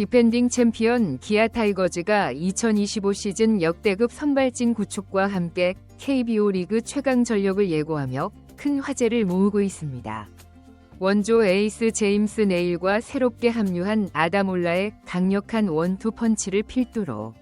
디펜딩 챔피언 기아 타이거즈가 2025 시즌 역대급 선발진 구축과 함께 KBO 리그 최강 전력을 예고하며 큰 화제를 모으고 있습니다. 원조 에이스 제임스 네일과 새롭게 합류한 아담 올라의 강력한 원투 펀치를 필두로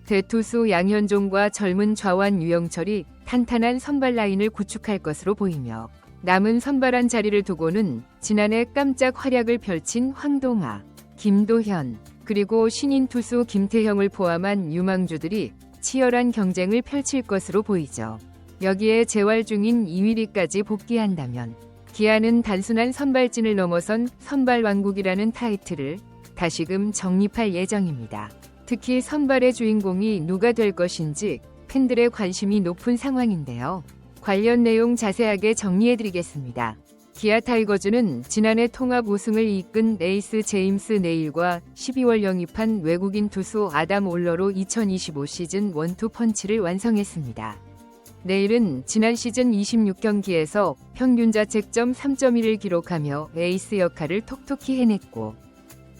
대투수 양현종과 젊은 좌완 유영철이 탄탄한 선발 라인을 구축할 것으로 보이며, 남은 선발한 자리를 두고는 지난해 깜짝 활약을 펼친 황동하, 김도현, 그리고 신인 투수 김태형을 포함한 유망주들이 치열한 경쟁을 펼칠 것으로 보이죠. 여기에 재활 중인 이휘리까지 복귀한다면 기아는 단순한 선발진을 넘어선 선발 왕국이라는 타이틀을 다시금 정립할 예정입니다. 특히 선발의 주인공이 누가 될 것인지 팬들의 관심이 높은 상황인데요. 관련 내용 자세하게 정리해드리겠습니다. 기아 타이거즈는 지난해 통합 우승을 이끈 에이스 제임스 네일과 12월 영입한 외국인 투수 아담 올러로 2025 시즌 원투 펀치를 완성했습니다. 네일은 지난 시즌 26경기에서 평균 자책점 3.1을 기록하며 에이스 역할을 톡톡히 해냈고,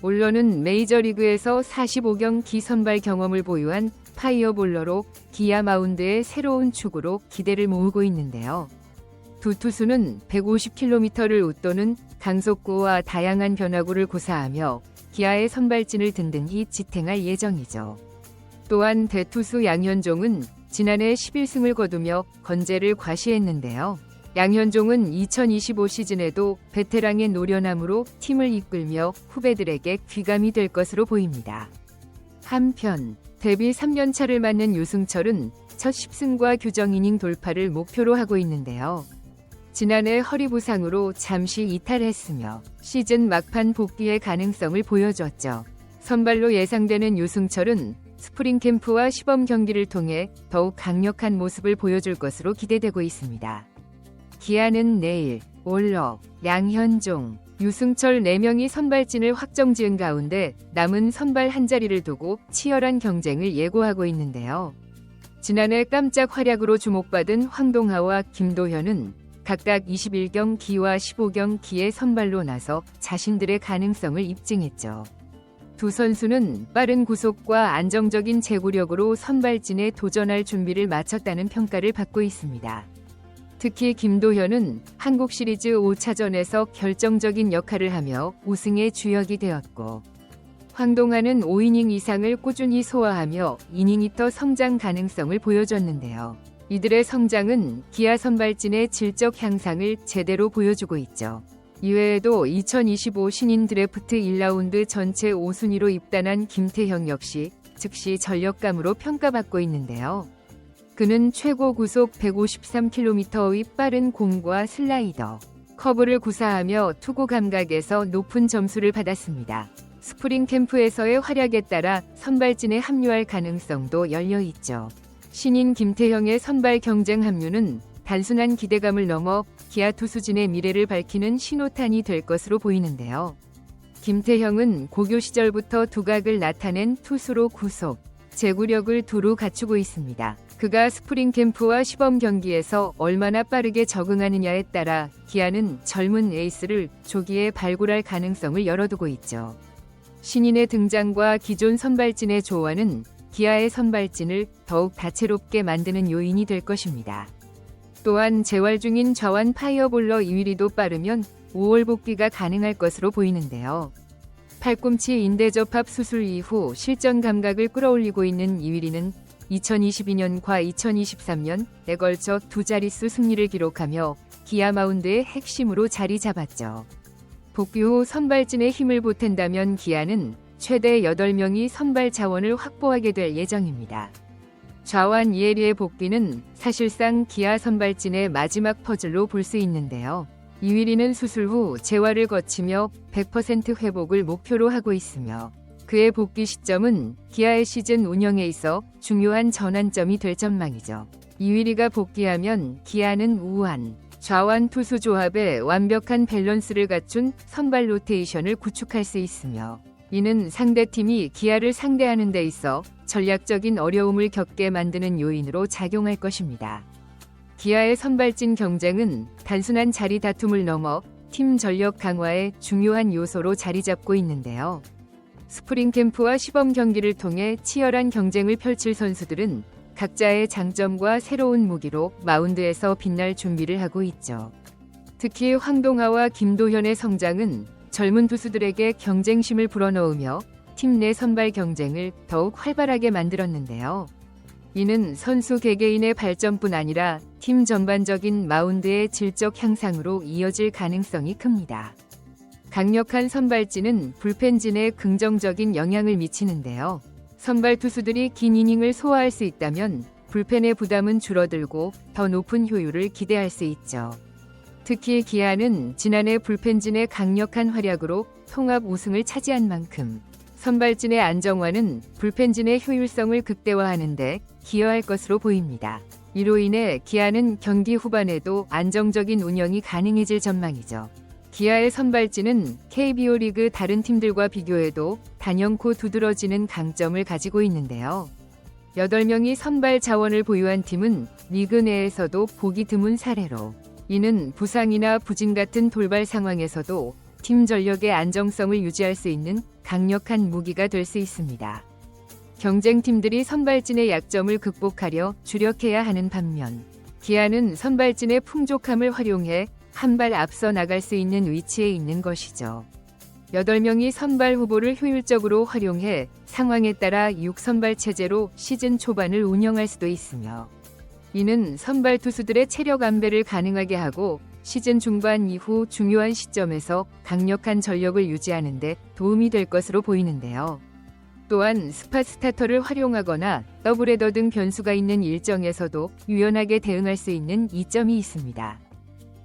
올러는 메이저리그에서 45경기 선발 경험을 보유한 파이어볼러로 기아 마운드의 새로운 축으로 기대를 모으고 있는데요. 두 투수는 150km를 웃도는 강속구와 다양한 변화구를 구사하며 기아의 선발진을 든든히 지탱할 예정이죠. 또한 대투수 양현종은 지난해 11승을 거두며 건재를 과시했는데요. 양현종은 2025 시즌에도 베테랑의 노련함으로 팀을 이끌며 후배들에게 귀감이 될 것으로 보입니다. 한편 데뷔 3년차를 맞는 유승철은 첫 10승과 규정 이닝 돌파를 목표로 하고 있는데요. 지난해 허리 부상으로 잠시 이탈했으며 시즌 막판 복귀의 가능성을 보여줬죠. 선발로 예상되는 유승철은 스프링 캠프와 시범 경기를 통해 더욱 강력한 모습을 보여줄 것으로 기대되고 있습니다. 기아는 내일 올러, 양현종, 유승철 4명이 선발진을 확정지은 가운데 남은 선발 한 자리를 두고 치열한 경쟁을 예고하고 있는데요. 지난해 깜짝 활약으로 주목받은 황동하와 김도현은 각각 21경기와 15경기에 선발로 나서 자신들의 가능성을 입증했죠. 두 선수는 빠른 구속과 안정적인 제구력으로 선발진에 도전할 준비를 마쳤다는 평가를 받고 있습니다. 특히 김도현은 한국 시리즈 5차전에서 결정적인 역할을 하며 우승의 주역이 되었고, 황동하는 5이닝 이상을 꾸준히 소화하며 이닝히터 성장 가능성을 보여줬는데요. 이들의 성장은 기아 선발진의 질적 향상을 제대로 보여주고 있죠. 이외에도 2025 신인 드래프트 1라운드 전체 5순위로 입단한 김태형 역시 즉시 전력감으로 평가받고 있는데요. 그는 최고 구속 153km의 빠른 공과 슬라이더, 커브를 구사하며 투구 감각에서 높은 점수를 받았습니다. 스프링 캠프에서의 활약에 따라 선발진에 합류할 가능성도 열려있죠. 신인 김태형의 선발 경쟁 합류는 단순한 기대감을 넘어 기아 투수진의 미래를 밝히는 신호탄이 될 것으로 보이는데요. 김태형은 고교 시절부터 두각을 나타낸 투수로 구속, 제구력을 두루 갖추고 있습니다. 그가 스프링 캠프와 시범 경기에서 얼마나 빠르게 적응하느냐에 따라 기아는 젊은 에이스를 조기에 발굴할 가능성을 열어두고 있죠. 신인의 등장과 기존 선발진의 조화는 기아의 선발진을 더욱 다채롭게 만드는 요인이 될 것입니다. 또한 재활 중인 좌완 파이어볼러 이휘리도 빠르면 5월 복귀가 가능할 것으로 보이는데요. 팔꿈치 인대 접합 수술 이후 실전 감각을 끌어올리고 있는 이휘리는 2022년과 2023년에 걸쳐 두 자릿수 승리를 기록하며 기아 마운드의 핵심으로 자리 잡았죠. 복귀 후 선발진에 힘을 보탠다면 기아는 최대 8명이 선발 자원을 확보하게 될 예정입니다. 좌완 이혜리의 복귀는 사실상 기아 선발진의 마지막 퍼즐로 볼 수 있는데요. 이휘리는 수술 후 재활을 거치며 100% 회복을 목표로 하고 있으며, 그의 복귀 시점은 기아의 시즌 운영에 있어 중요한 전환점이 될 전망이죠. 이휘리가 복귀하면 기아는 우완, 좌완 투수 조합에 완벽한 밸런스를 갖춘 선발 로테이션을 구축할 수 있으며, 이는 상대팀이 기아를 상대하는 데 있어 전략적인 어려움을 겪게 만드는 요인으로 작용할 것입니다. 기아의 선발진 경쟁은 단순한 자리 다툼을 넘어 팀 전력 강화의 중요한 요소로 자리 잡고 있는데요. 스프링 캠프와 시범 경기를 통해 치열한 경쟁을 펼칠 선수들은 각자의 장점과 새로운 무기로 마운드에서 빛날 준비를 하고 있죠. 특히 황동하와 김도현의 성장은 젊은 투수들에게 경쟁심을 불어넣으며 팀 내 선발 경쟁을 더욱 활발하게 만들었는데요. 이는 선수 개개인의 발전뿐 아니라 팀 전반적인 마운드의 질적 향상으로 이어질 가능성이 큽니다. 강력한 선발진은 불펜진에 긍정적인 영향을 미치는데요. 선발 투수들이 긴 이닝을 소화할 수 있다면 불펜의 부담은 줄어들고 더 높은 효율을 기대할 수 있죠. 특히 기아는 지난해 불펜진의 강력한 활약으로 통합 우승을 차지한 만큼 선발진의 안정화는 불펜진의 효율성을 극대화하는 데 기여할 것으로 보입니다. 이로 인해 기아는 경기 후반에도 안정적인 운영이 가능해질 전망이죠. 기아의 선발진은 KBO 리그 다른 팀들과 비교해도 단연코 두드러지는 강점을 가지고 있는데요. 8명이 선발 자원을 보유한 팀은 리그 내에서도 보기 드문 사례로, 이는 부상이나 부진 같은 돌발 상황에서도 팀 전력의 안정성을 유지할 수 있는 강력한 무기가 될 수 있습니다. 경쟁팀들이 선발진의 약점을 극복하려 주력해야 하는 반면, 기아는 선발진의 풍족함을 활용해 한 발 앞서 나갈 수 있는 위치에 있는 것이죠. 8명이 선발 후보를 효율적으로 활용해 상황에 따라 6선발 체제로 시즌 초반을 운영할 수도 있으며, 이는 선발 투수들의 체력 안배를 가능하게 하고 시즌 중반 이후 중요한 시점에서 강력한 전력을 유지하는 데 도움이 될 것으로 보이는데요. 또한 스팟 스타터를 활용하거나 더블헤더 등 변수가 있는 일정에서도 유연하게 대응할 수 있는 이점이 있습니다.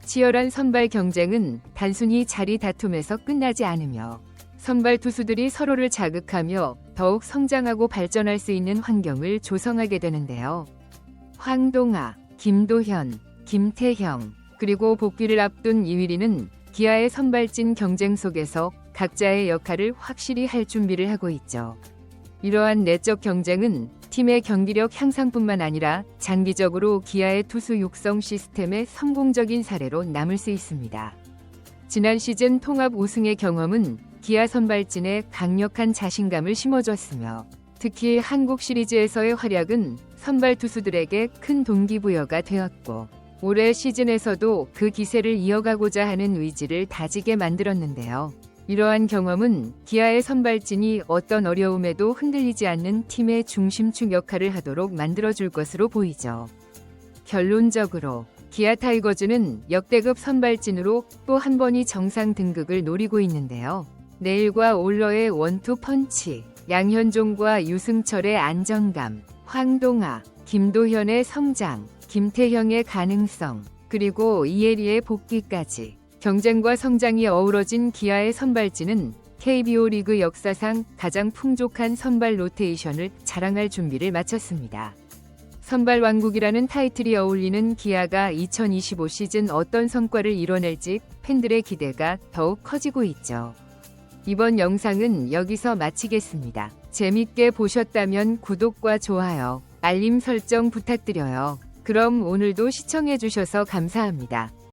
치열한 선발 경쟁은 단순히 자리 다툼에서 끝나지 않으며 선발 투수들이 서로를 자극하며 더욱 성장하고 발전할 수 있는 환경을 조성하게 되는데요. 황동하, 김도현, 김태형, 그리고 복귀를 앞둔 이휘리는 기아의 선발진 경쟁 속에서 각자의 역할을 확실히 할 준비를 하고 있죠. 이러한 내적 경쟁은 팀의 경기력 향상뿐만 아니라 장기적으로 기아의 투수 육성 시스템의 성공적인 사례로 남을 수 있습니다. 지난 시즌 통합 우승의 경험은 기아 선발진에 강력한 자신감을 심어줬으며, 특히 한국 시리즈에서의 활약은 선발 투수들에게 큰 동기부여가 되었고, 올해 시즌에서도 그 기세를 이어가고자 하는 의지를 다지게 만들었는데요. 이러한 경험은 기아의 선발진이 어떤 어려움에도 흔들리지 않는 팀의 중심축 역할을 하도록 만들어줄 것으로 보이죠. 결론적으로 기아 타이거즈는 역대급 선발진으로 또 한 번이 정상 등극을 노리고 있는데요. 내일과 올러의 원투 펀치, 양현종과 유승철의 안정감, 황동하, 김도현의 성장, 김태형의 가능성, 그리고 이혜리의 복귀까지 경쟁과 성장이 어우러진 기아의 선발진은 KBO 리그 역사상 가장 풍족한 선발 로테이션을 자랑할 준비를 마쳤습니다. 선발 왕국이라는 타이틀이 어울리는 기아가 2025 시즌 어떤 성과를 이뤄낼지 팬들의 기대가 더욱 커지고 있죠. 이번 영상은 여기서 마치겠습니다. 재밌게 보셨다면 구독과 좋아요, 알림 설정 부탁드려요. 그럼 오늘도 시청해주셔서 감사합니다.